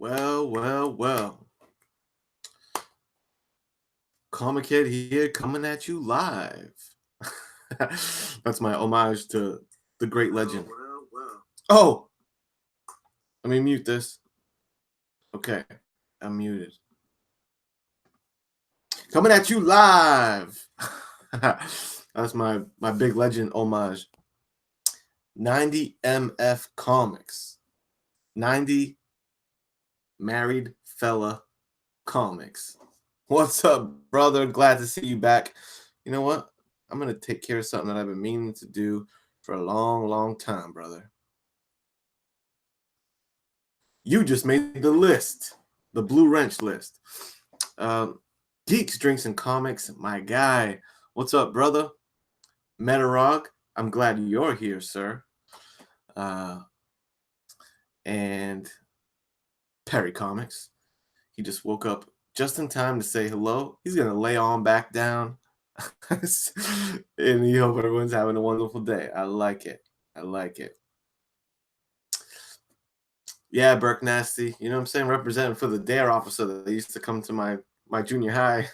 Well. Comic Head here coming at you live. That's my homage to the great legend. Oh, let me mute this. Okay, I'm muted. Coming at you live. That's my big legend homage. 90 MF Comics. 90 Married Fella Comics. What's up, brother? Glad to see you back. You know what? I'm going to take care of something that I've been meaning to do for a long time, brother. You just made the list, the Blue Wrench list. Geeks, Drinks, and Comics, my guy. What's up, brother? Metarog, I'm glad you're here, sir. And Perry Comics. He just woke up just in time to say hello. He's going to lay on back down. And you hope everyone's having a wonderful day. I like it. Yeah, Burke Nasty. You know what I'm saying? Representing for the DARE officer that used to come to my junior high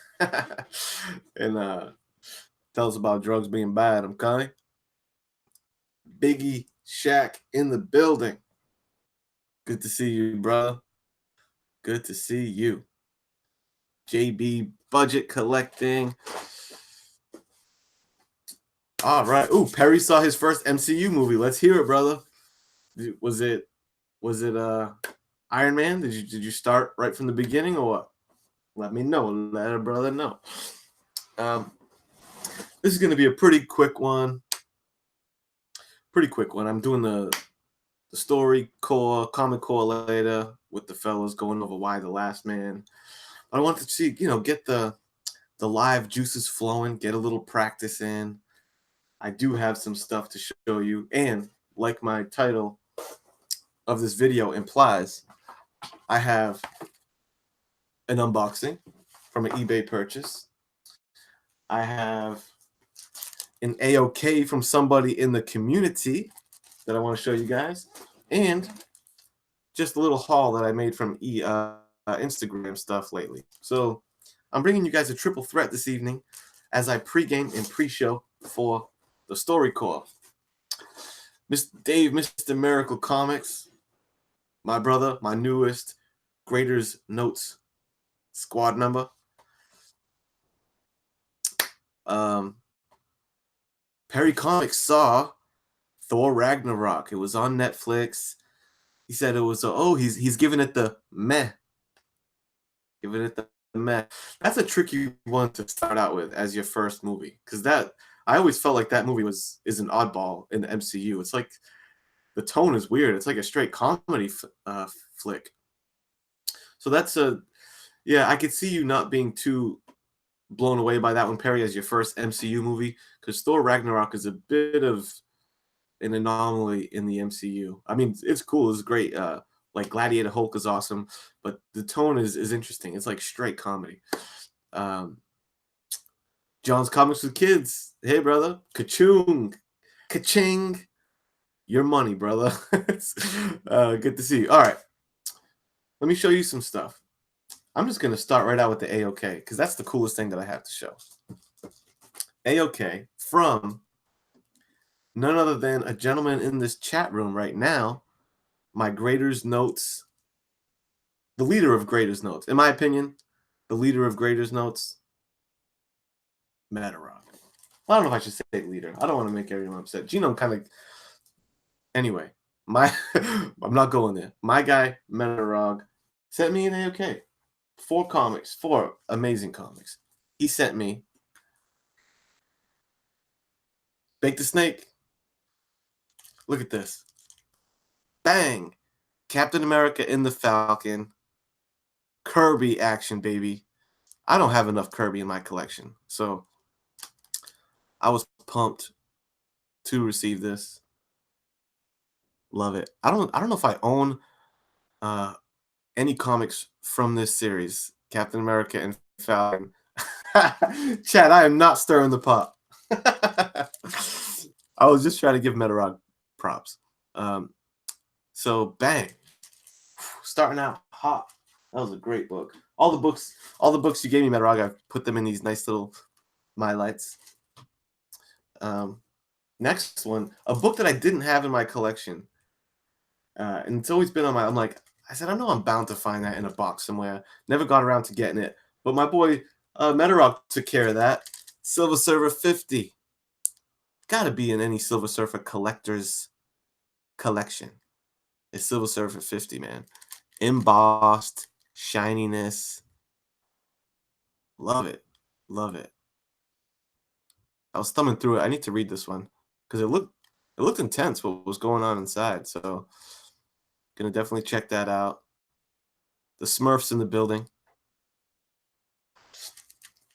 and tell us about drugs being bad. Okay? Biggie Shaq in the building. Good to see you, brother. Good to see you. JB Budget Collecting. All right. Ooh, Perry saw his first MCU movie. Let's hear it, brother. Was it Iron Man? Did you start right from the beginning or what? Let me know. Let a brother know. This is going to be a pretty quick one. I'm doing the story core, comic core later with the fellas going over Why the Last Man. I want to see, get the live juices flowing, get a little practice in. I do have some stuff to show you, and like my title of this video implies, I have an unboxing from an eBay purchase. I have an AOK from somebody in the community that I want to show you guys, and just a little haul that I made from Instagram stuff lately. So I'm bringing you guys a triple threat this evening as I pregame and pre-show for the story core. Mr. Dave, Mr. Miracle Comics, my brother, my newest Graders Notes squad member. Perry Comics saw Thor Ragnarok. It was on Netflix. He said it was he's giving it the meh. Giving it the meh. That's a tricky one to start out with as your first movie, because I always felt like that movie is an oddball in the MCU. It's like the tone is weird. It's like a straight comedy flick. So that's I could see you not being too blown away by that one, Perry, as your first MCU movie, because Thor Ragnarok is a bit of an anomaly in the MCU. I mean, it's cool. It's great. Like Gladiator Hulk is awesome, but the tone is interesting. It's like straight comedy. John's Comics with Kids. Hey, brother. Ka-chung. Ka-ching. Your money, brother. Good to see you. All right. Let me show you some stuff. I'm just going to start right out with the AOK, because that's the coolest thing that I have to show. AOK from none other than a gentleman in this chat room right now, my Graders Notes, the leader of Graders Notes. In my opinion, the leader of Graders Notes, Metarog. I don't know if I should say leader. I don't want to make everyone upset. Genome kind of... Anyway, I'm not going there. My guy, Metarog, sent me an AOK. 4 comics, 4 amazing comics. He sent me Bake the Snake. Look at this. Bang! Captain America in the Falcon. Kirby action, baby. I don't have enough Kirby in my collection, so I was pumped to receive this. Love it. I don't know if I own any comics from this series, Captain America and Falcon. Chad, I am not stirring the pot. I was just trying to give Metarog props. So bang. starting out hot. That was a great book. All the books you gave me, Metarog, I've put them in these nice little my lights. Um, Next one, a book that I didn't have in my collection, and it's always been on my. I'm like, I said, I know I'm bound to find that in a box somewhere. Never got around to getting it, but my boy Metarog took care of that. Silver Surfer 50, got to be in any Silver Surfer collector's collection. It's Silver Surfer 50, man. Embossed, shininess. Love it. Love it. I was thumbing through it. I need to read this one because it looked intense what was going on inside. So gonna definitely check that out. The Smurfs in the building.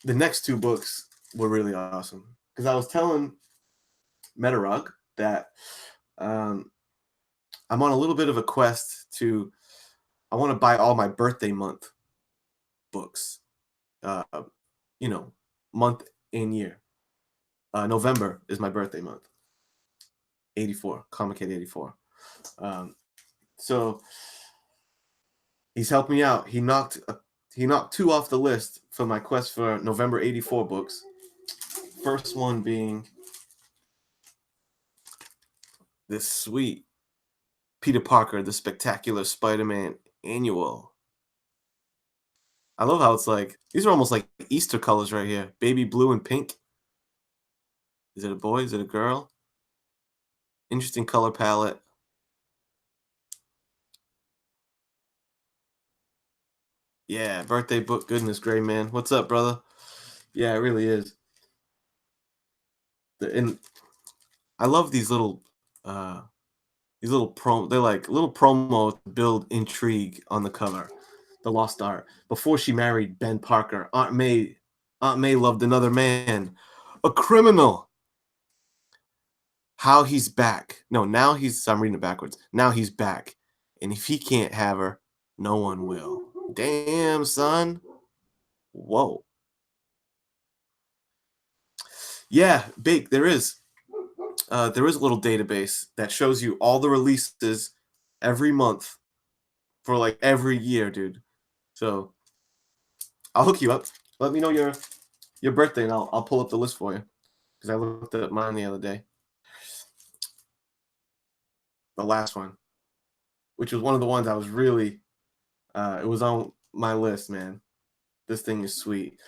The next two books were really awesome because I was telling Metarog that um, I'm on a little bit of a quest to. I want to buy all my birthday month books. Uh, you know, month and year. November is my birthday month. 84, Comic Kid 84. So he's helped me out. He knocked two off the list for my quest for November 84 books. First one being this sweet Peter Parker, the Spectacular Spider-Man Annual. I love how it's like, these are almost like Easter colors right here. Baby blue and pink. Is it a boy? Is it a girl? Interesting color palette. Yeah, birthday book. Goodness, Gray Man. What's up, brother? Yeah, it really is. And I love these little they're like little promo to build intrigue on the cover. The Lost Art. Before she married Ben Parker, Aunt May loved another man. A criminal. How he's back. No, now I'm reading it backwards. Now he's back. And if he can't have her, no one will. Damn, son. Whoa. Yeah, big. There is. There is a little database that shows you all the releases every month for like every year, dude. So I'll hook you up. Let me know your birthday, and I'll pull up the list for you because I looked at mine the other day. The last one, which was one of the ones I was really, it was on my list, man. This thing is sweet.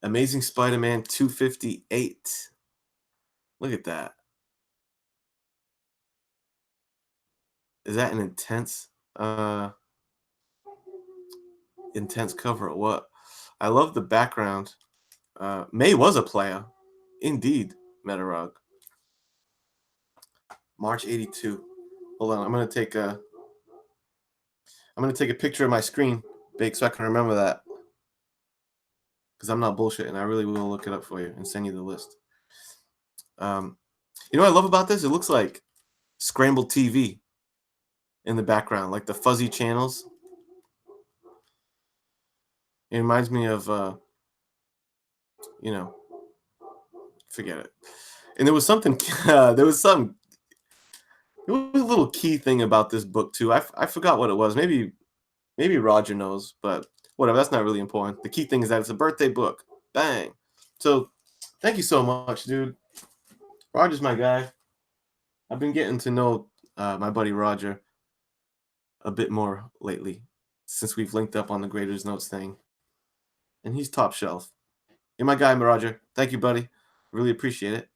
Amazing Spider-Man 258. Look at that. Is that an intense cover or what? I love the background. May was a player. Indeed, Metarog. March 82. Hold on, I'm gonna take a picture of my screen, Big, so I can remember that. Because I'm not bullshitting. I really will look it up for you and send you the list. You know what I love about this? It looks like scrambled TV in the background, like the fuzzy channels. It reminds me of, forget it. And there was something, there was a little key thing about this book too. I forgot what it was. Maybe Roger knows, but whatever. That's not really important. The key thing is that it's a birthday book. Bang. So thank you so much, dude. Roger's my guy. I've been getting to know my buddy Roger a bit more lately since we've linked up on the Graders Notes thing. And he's top shelf. You're my guy, Roger. Thank you, buddy. Really appreciate it.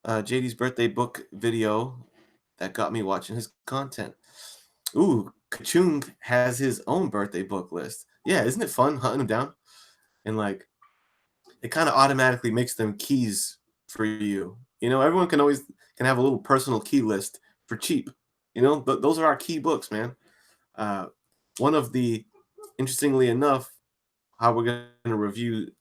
JD's birthday book video that got me watching his content. Ooh, Kachung has his own birthday book list. Yeah, isn't it fun hunting them down? And like, it kind of automatically makes them keys for you. You know, everyone can have a little personal key list for cheap. You know, but those are our key books, man. One of the, interestingly enough, how we're going to review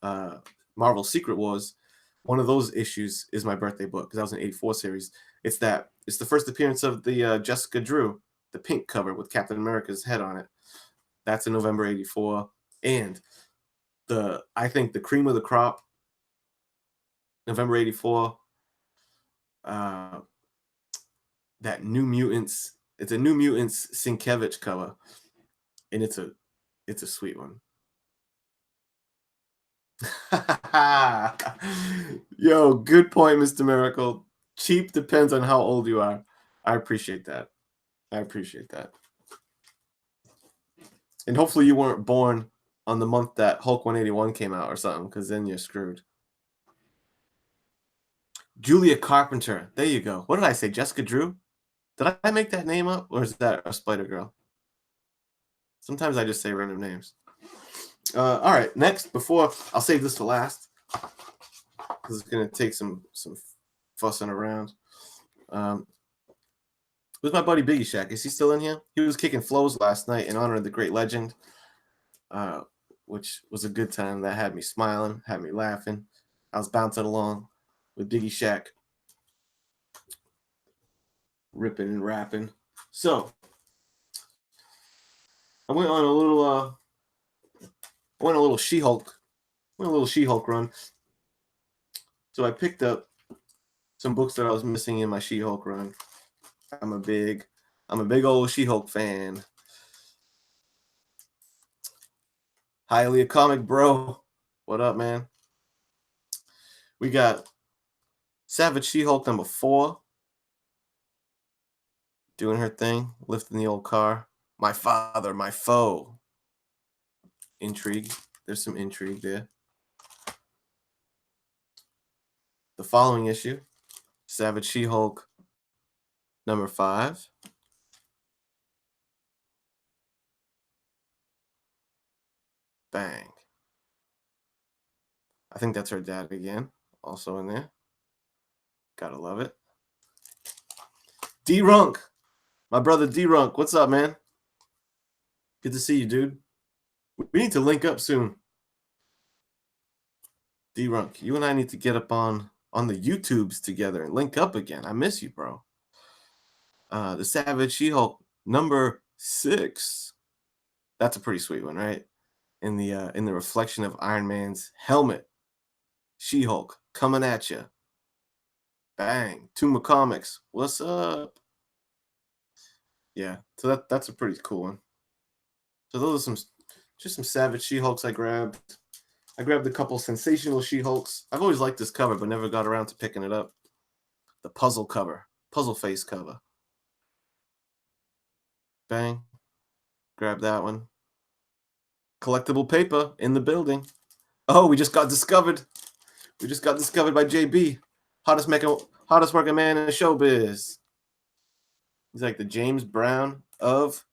Marvel Secret Wars, one of those issues is my birthday book because that was an 84 series. It's the first appearance of the Jessica Drew, the pink cover with Captain America's head on it. That's in November 84. And I think the cream of the crop, November 84, that New Mutants It's a New Mutants Sienkiewicz cover, and it's a sweet one. Yo, good point, Mr. Miracle. Cheap depends on how old you are. I appreciate that. I appreciate that. And hopefully you weren't born on the month that Hulk 181 came out or something, because then you're screwed. Julia Carpenter. There you go. What did I say? Jessica Drew? Did I make that name up, or is that a Spider Girl? Sometimes I just say random names. All right, next, before I'll save this for last, because it's gonna take some fussing around. Who's my buddy Biggie Shack? Is he still in here? He was kicking flows last night in honor of the great legend, which was a good time. That had me smiling, had me laughing. I was bouncing along with Biggie Shack, ripping and rapping. So I went on a little She-Hulk run. So I picked up some books that I was missing in my She-Hulk run. I'm a big old She-Hulk fan. Highly a comic bro. What up, man? We got Savage She-Hulk number 4 doing her thing, lifting the old car. My father, my foe. Intrigue. There's some intrigue there. The following issue, Savage She-Hulk number 5. Bang. I think that's her dad again, also in there. Gotta love it. D-Runk. My brother D-Runk. What's up, man? Good to see you, dude. We need to link up soon. D-Runk, you and I need to get up on the YouTubes together and link up again. I miss you, bro. The Savage She-Hulk number 6. That's a pretty sweet one, right? In the reflection of Iron Man's helmet. She-Hulk coming at you. Bang. Tuma Comics. What's up? Yeah, so that's a pretty cool one. So those are just some Savage She-Hulks I grabbed. I grabbed a couple Sensational She-Hulks. I've always liked this cover, but never got around to picking it up. The puzzle cover. Puzzle face cover. Bang. Grab that one. Collectible paper in the building. Oh, we just got discovered. We just got discovered by JB. Hottest working man in the showbiz. He's like the James Brown of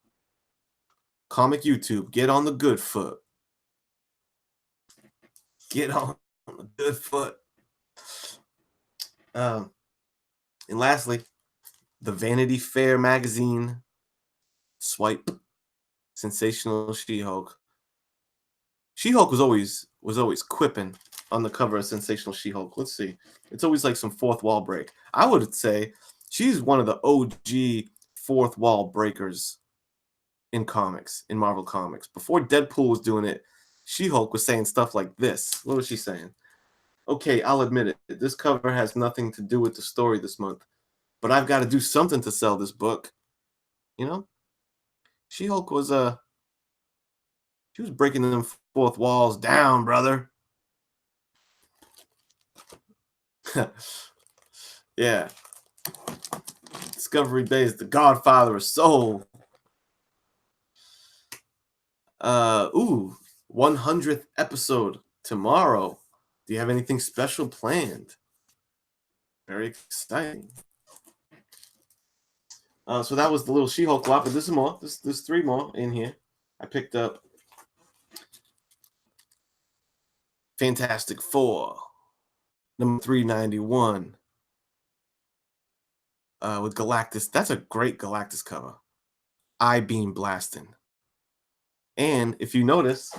comic YouTube. Get on the good foot. Get on the good foot. And lastly, the Vanity Fair magazine swipe. Sensational She-Hulk. She-Hulk was always quipping on the cover of Sensational She-Hulk. Let's see. It's always like some fourth wall break. I would say she's one of the OG fourth wall breakers in comics, in Marvel Comics. Before Deadpool was doing it, She-Hulk was saying stuff like this. What was she saying? Okay, I'll admit it. This cover has nothing to do with the story this month, but I've got to do something to sell this book. You know? She-Hulk was she was breaking them fourth walls down, brother. Yeah. Discovery Day is the godfather of soul. 100th episode tomorrow. Do you have anything special planned? Very exciting. So that was the little She-Hulk lot, but there's more. There's 3 more in here. I picked up Fantastic Four, number 391, with Galactus. That's a great Galactus cover. I-beam blasting. And if you notice,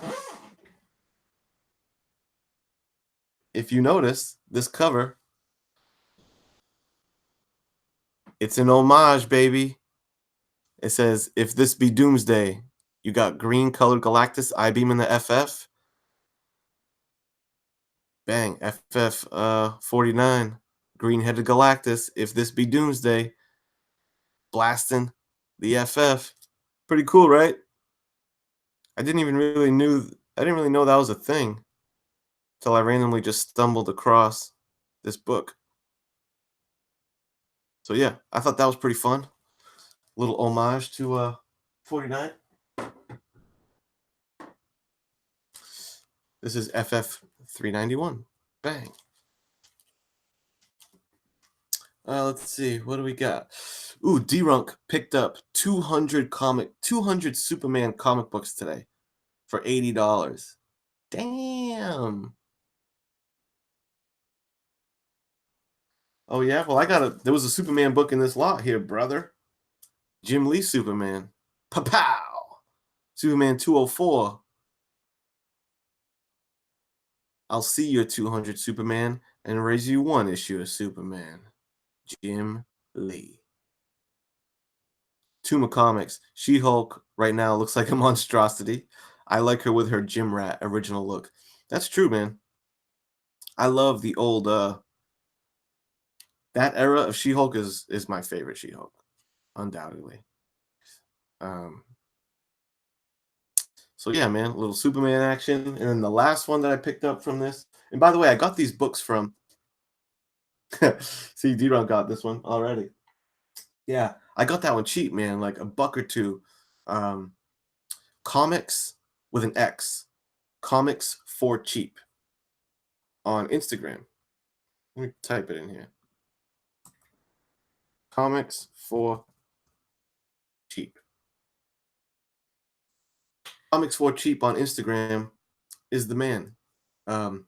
this cover, it's an homage, baby. It says, if this be Doomsday, you got green colored Galactus, I-beam in the FF. Bang, FF 49, green headed Galactus, if this be Doomsday, blasting The FF. Pretty cool, right? I didn't really know that was a thing till I randomly just stumbled across this book. So yeah, I thought that was pretty fun. Little homage to 49. This is FF 391. Bang. Let's see. What do we got? Ooh, D-Runk picked up 200 Superman comic books today for $80. Damn. Oh yeah. Well, there was a Superman book in this lot here, brother. Jim Lee Superman. Pow. Superman 204. I'll see your 200 Superman and raise you one issue of Superman. Jim Lee. Tuma Comics. She-Hulk right now looks like a monstrosity. I like her with her Gym Rat original look. That's true, man. I love the old that era of She-Hulk is my favorite She-Hulk, undoubtedly. Um so yeah, man, a little Superman action. And then the last one that I picked up from this. And by the way, I got these books from see D-Ron got this one already. Yeah, I got that one cheap, man, like a buck or two. Um Comics with an X. Comics for cheap on Instagram. Let me type it in here. Comics for cheap. Comics for cheap on Instagram is the man. Um,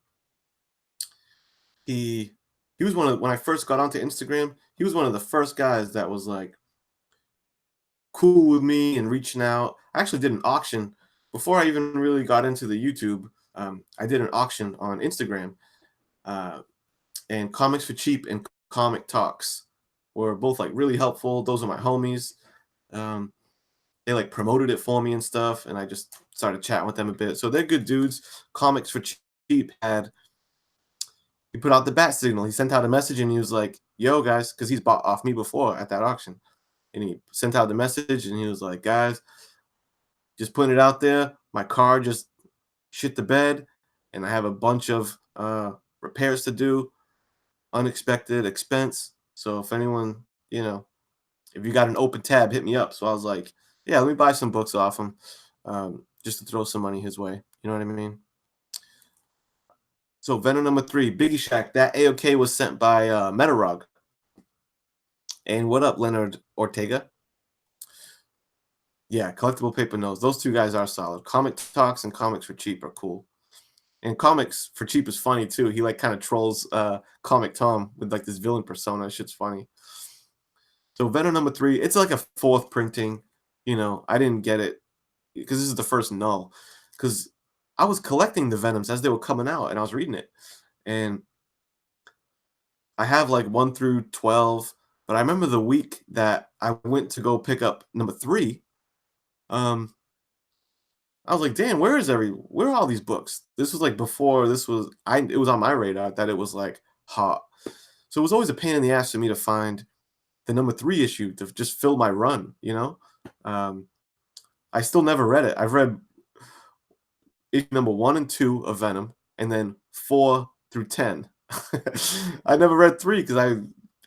he was one of when I first got onto Instagram. He was one of the first guys that was like cool with me and reaching out. I actually did an auction before I even really got into the YouTube. I did an auction on Instagram, uh, and Comics for Cheap and Comic Talks were both like really helpful. Those are my homies. Um, they like promoted it for me and stuff, and I just started chatting with them a bit. So they're good dudes. Comics for Cheap had he put out the bat signal. He sent out a message and he was like, "Yo, guys," because he's bought off me before at that auction, and he sent out the message and he was like, "Guys, just putting it out there. My car just shit the bed, and I have a bunch of repairs to do, unexpected expense. So if anyone, if you got an open tab, hit me up." So I was like, "Yeah, let me buy some books off him, just to throw some money his way." You know what I mean? So Venom #3, Biggie Shack. That AOK was sent by Metarog. And what up, Leonard Ortega? Yeah, collectible paper notes. Those two guys are solid. Comic Talks and Comics for Cheap are cool. And Comics for Cheap is funny too. He like kind of trolls Comic Tom with like this villain persona. Shit's funny. So Venom #3, it's like a fourth printing. I didn't get it because this is the first null. Because I was collecting the Venoms as they were coming out, and I was reading it, and I have like 1 through 12. But I remember the week that I went to go pick up #3. Um, I was like, "Damn, where are all these books?" This was like before this was it was on my radar that it was like hot. So it was always a pain in the ass for me to find the #3 issue to just fill my run. Um, I still never read it. I've read issue #1 and 2 of Venom, and then 4 through 10. I never read 3 because I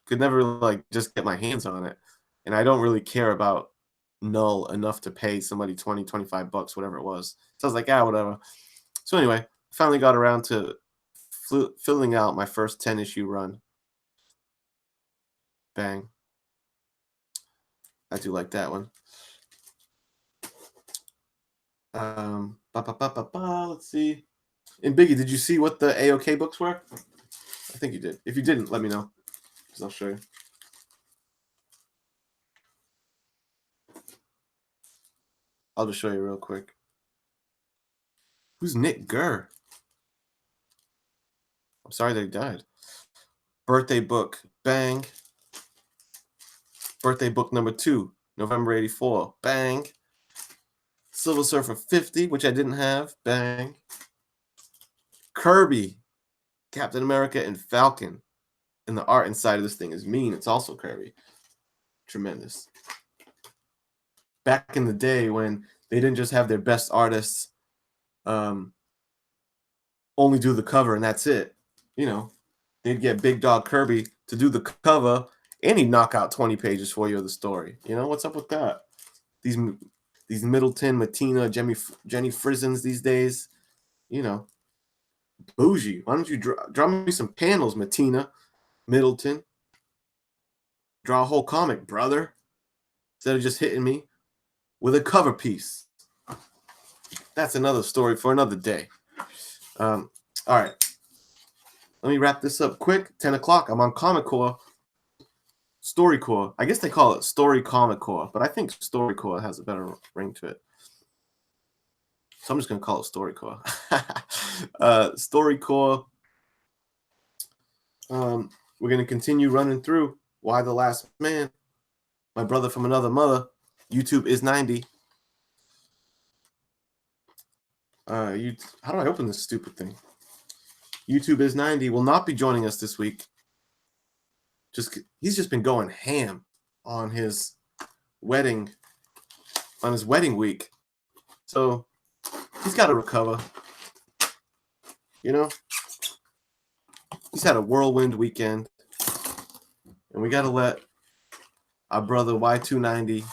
could never like just get my hands on it, and I don't really care about Null enough to pay somebody 20, 25 bucks, whatever it was. So I was like, whatever. So anyway, finally got around to filling out my first 10 issue run. Bang. I do like that one. Let's see. And Biggie, did you see what the AOK books were? I think you did. If you didn't, let me know, because I'll show you. I'll just show you real quick. Who's Nick Gurr? I'm sorry that he died. Birthday book, bang. Birthday book #2, November '84, bang. Silver Surfer 50, which I didn't have, bang. Kirby, Captain America, and Falcon. And the art inside of this thing is mean. It's also Kirby. Tremendous. back in the day when they didn't just have their best artists um, only do the cover and that's it. You know, they'd get Big Dog Kirby to do the cover and he'd knock out 20 pages for you of the story. You know, what's up with that? These these Middleton, Matina, Jenny Frizzens these days, you know, bougie. Why don't you draw me some panels, Matina, Middleton? Draw a whole comic, brother, instead of just hitting me with a cover piece. That's another story for another day. All right. Let me wrap this up quick. 10 o'clock. I'm on Comic Core. StoryCorps. I guess they call it Story Comic Core, but I think StoryCorps has a better ring to it. So I'm just going to call it StoryCorps. StoryCorps. We're going to continue running through Y the Last Man, My Brother from Another Mother, YouTube is 90. How do I open this stupid thing? YouTube is 90 will not be joining us this week. He's just been going ham on his wedding week. So he's got to recover. You know? He's had a whirlwind weekend. And we got to let our brother Y290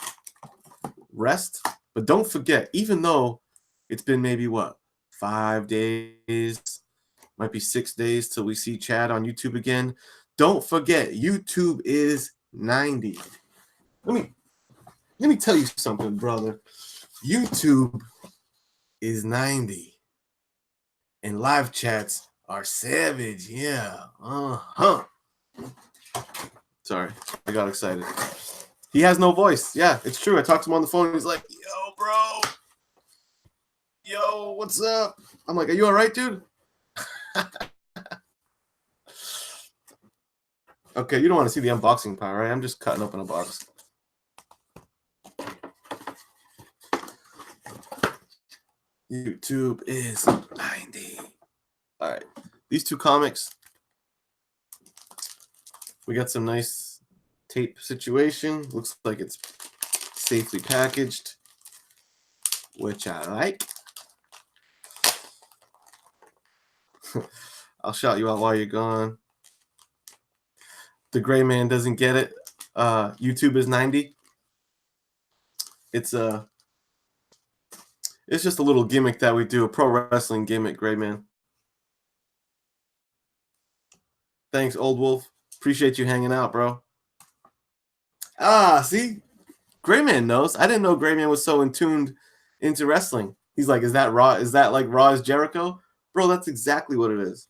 rest. But don't forget, even though it's been maybe 5 days, might be 6 days till we see Chad on YouTube again. Don't forget, YouTube is 90. Let me tell you something, brother. YouTube is 90. And live chats are savage. Yeah. Uh-huh. Sorry, I got excited. He has no voice. Yeah, it's true. I talked to him on the phone and he's like, yo, bro. Yo, what's up? I'm like, are you all right, dude? Okay, you don't want to see the unboxing part, right? I'm just cutting open a box. YouTube is 90. All right. These two comics, we got some nice tape situation. Looks like it's safely packaged, which I like. I'll shout you out while you're gone. The Gray Man doesn't get it. YouTube is 90. It's just a little gimmick that we do, a pro wrestling gimmick, Gray Man. Thanks, Old Wolf. Appreciate you hanging out, bro. See? Gray Man knows. I didn't know Gray Man was so tuned into wrestling. He's like, is that Raw? Is that like Raw is Jericho? Bro, that's exactly what it is.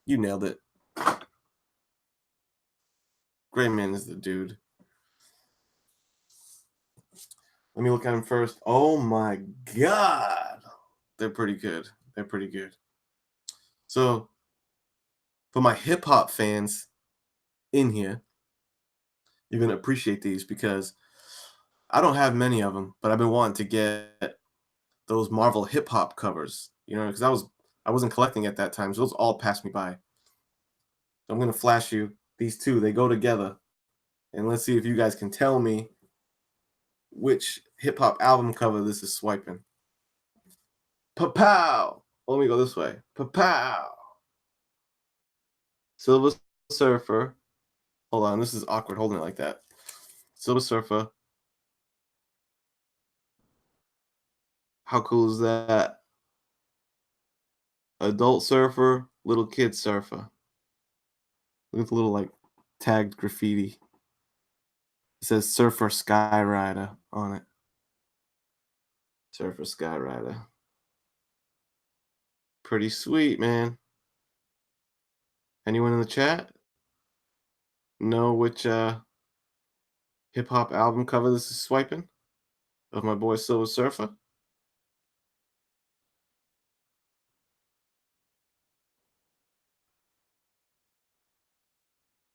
You nailed it. Gray Man is the dude. Let me look at him first. Oh my God. They're pretty good. They're pretty good. So, for my hip hop fans in here, you're going to appreciate these because I don't have many of them, but I've been wanting to get those Marvel hip hop covers, you know, because I wasn't collecting at that time. So those all passed me by. So I'm going to flash you these two. They go together. And let's see if you guys can tell me which hip hop album cover this is swiping. Pa-pow! Let me go this way. Pa-pow! Silver Surfer. Hold on, this is awkward holding it like that. Silver Surfer. How cool is that? Adult Surfer, Little Kid Surfer. Look at the little like tagged graffiti. It says Surfer Skyrider on it. Surfer Skyrider. Pretty sweet, man. Anyone in the chat know which hip hop album cover this is swiping of my boy Silver Surfer?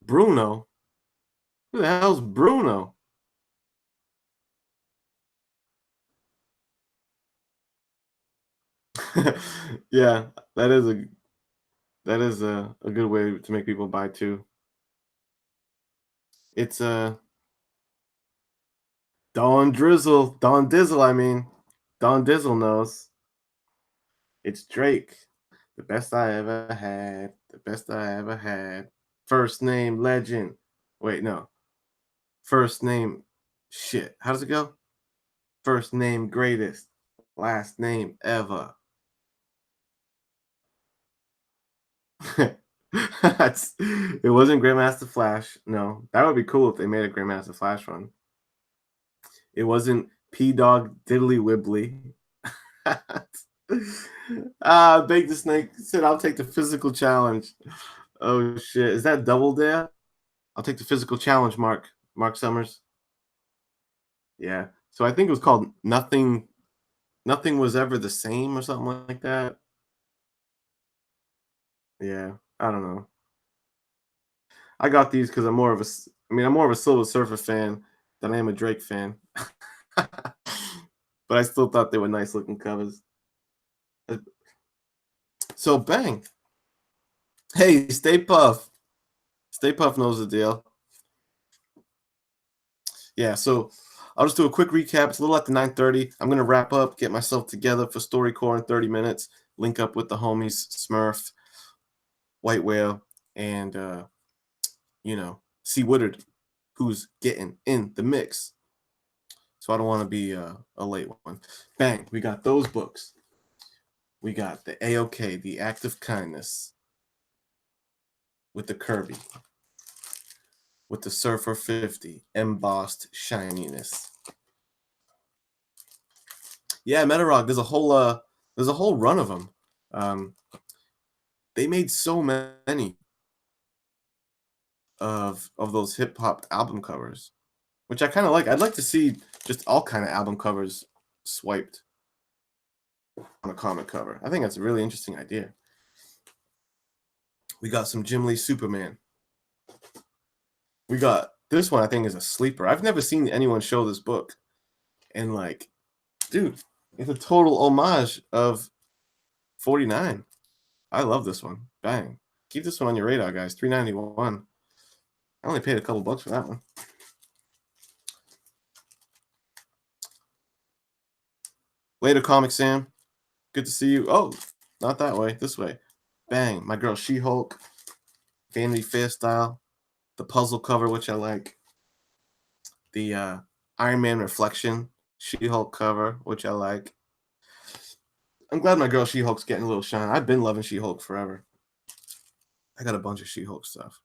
Bruno? Who the hell's Bruno? Yeah, that is a good way to make people buy too. It's Dawn Drizzle. Dawn Dizzle, I mean. Dawn Dizzle knows. It's Drake. The best I ever had. The best I ever had. First name legend. Wait, no. First name shit. How does it go? First name greatest. Last name ever. It wasn't Grandmaster Flash. No, that would be cool if they made a Grandmaster Flash one. It wasn't P Dog Diddly Wibbly. Bake the Snake said, "I'll take the physical challenge." Oh shit, is that Double Dare? I'll take the physical challenge, Mark Summers. Yeah. So I think it was called Nothing. Nothing was ever the same, or something like that. Yeah, I don't know. I got these because I'm more of a Silver Surfer fan than I am a Drake fan. But I still thought they were nice looking covers. Uh, So bang. Hey, Stay Puff. Stay Puff knows the deal. Yeah, so I'll just do a quick recap. It's a little after 9:30. I'm gonna wrap up, get myself together for StoryCorps in 30 minutes, link up with the homies, Smurf, White Whale, and see Woodard, who's getting in the mix. So I don't want to be a late one. Bang, we got those books. We got the AOK, the Act of Kindness, with the Kirby, with the Surfer 50, embossed shininess. Yeah, Metarog, there's a whole run of them. They made so many of those hip hop album covers, which I kind of like. I'd like to see just all kind of album covers swiped on a comic cover. I think that's a really interesting idea. We got some Jim Lee Superman. We got this one. I think is a sleeper. I've never seen anyone show this book, and like, dude, it's a total homage of 49. I love this one. Bang. Keep this one on your radar, guys. $3.91. I only paid a couple bucks for that one. Later, Comic Sam. Good to see you. Oh, not that way. This way. Bang. My girl She-Hulk. Vanity Fair style. The puzzle cover, which I like. The Iron Man Reflection She-Hulk cover, which I like. I'm glad my girl She-Hulk's getting a little shine. I've been loving She-Hulk forever. I got a bunch of She-Hulk stuff.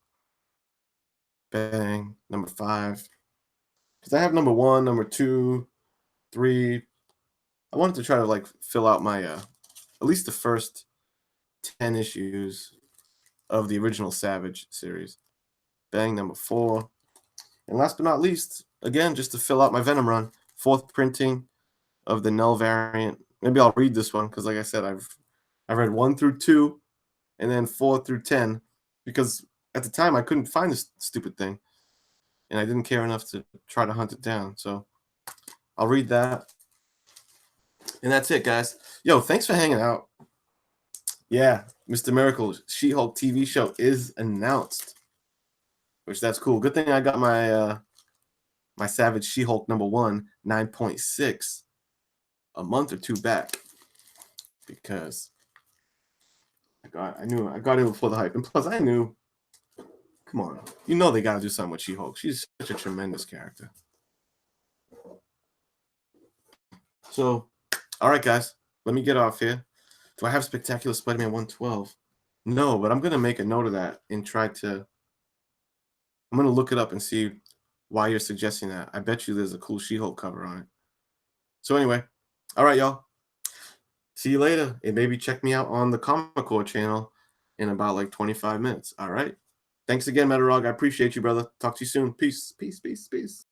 Bang. Number 5. Because I have number 1, number 2, 3. I wanted to try to like fill out my at least the first 10 issues of the original Savage series. Bang, number 4. And last but not least, again, just to fill out my Venom run, 4th printing of the Null variant. Maybe I'll read this one because, like I said, I've read 1 through 2, and then 4 through 10, because at the time I couldn't find this stupid thing, and I didn't care enough to try to hunt it down. So I'll read that, and that's it, guys. Yo, thanks for hanging out. Yeah, Mr. Miracle She-Hulk TV show is announced, which that's cool. Good thing I got my my Savage She-Hulk number 1 9.6 a month or 2 back, because I got it before the hype, and plus I knew. Come on, you know they got to do something with She-Hulk. She's such a tremendous character. So, all right, guys, let me get off here. Do I have Spectacular Spider-Man 112? No, but I'm gonna make a note of that and try to. I'm gonna look it up and see why you're suggesting that. I bet you there's a cool She-Hulk cover on it. So anyway, all right, y'all. See you later, and maybe check me out on the Comic Core channel in about like 25 minutes. All right. Thanks again, Metarog. I appreciate you, brother. Talk to you soon. Peace, peace, peace, peace.